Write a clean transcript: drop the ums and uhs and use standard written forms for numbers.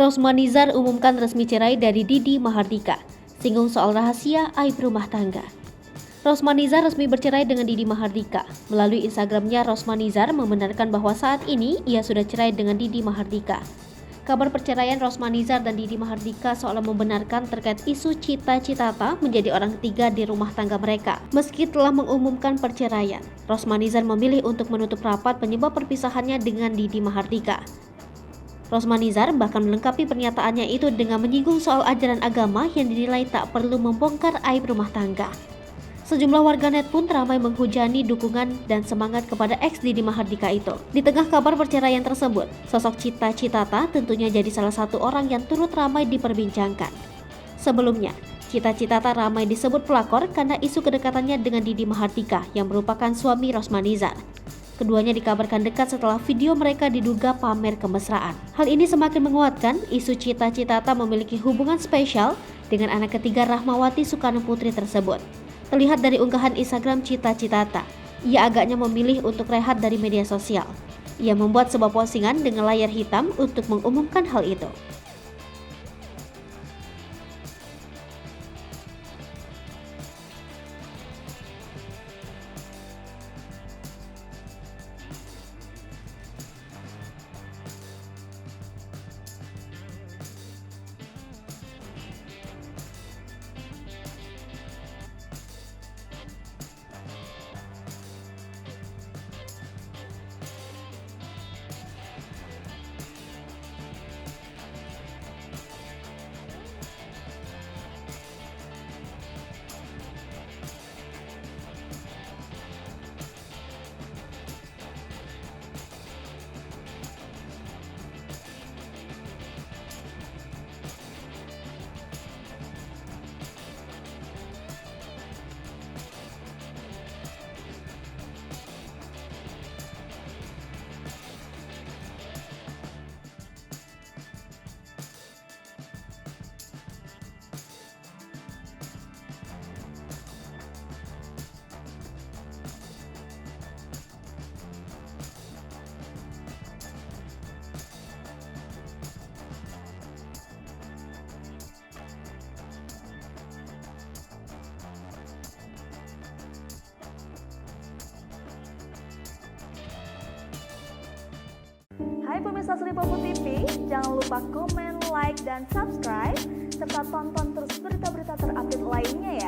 Rosma Nizar umumkan resmi cerai dari Didi Mahardika. Singgung soal rahasia aib rumah tangga. Rosma Nizar resmi bercerai dengan Didi Mahardika. Melalui Instagramnya, Rosma Nizar membenarkan bahwa saat ini ia sudah cerai dengan Didi Mahardika. Kabar perceraian Rosma Nizar dan Didi Mahardika seolah membenarkan terkait isu Cita Citata menjadi orang ketiga di rumah tangga mereka. Meski telah mengumumkan perceraian, Rosma Nizar memilih untuk menutup rapat penyebab perpisahannya dengan Didi Mahardika. Rosma Nizar bahkan melengkapi pernyataannya itu dengan menyinggung soal ajaran agama yang dinilai tak perlu membongkar aib rumah tangga. Sejumlah warganet pun ramai menghujani dukungan dan semangat kepada ex Didi Mahardika itu. Di tengah kabar perceraian tersebut, sosok Cita Citata tentunya jadi salah satu orang yang turut ramai diperbincangkan. Sebelumnya, Cita Citata ramai disebut pelakor karena isu kedekatannya dengan Didi Mahardika yang merupakan suami Rosma Nizar. Keduanya dikabarkan dekat setelah video mereka diduga pamer kemesraan. Hal ini semakin menguatkan isu Cita Citata memiliki hubungan spesial dengan anak ketiga Rahmawati Soekarno Putri tersebut. Terlihat dari unggahan Instagram Cita Citata, ia agaknya memilih untuk rehat dari media sosial. Ia membuat sebuah postingan dengan layar hitam untuk mengumumkan hal itu. Hai pemirsa Sri Popo TV, jangan lupa komen, like, dan subscribe, serta tonton terus berita-berita terupdate lainnya ya.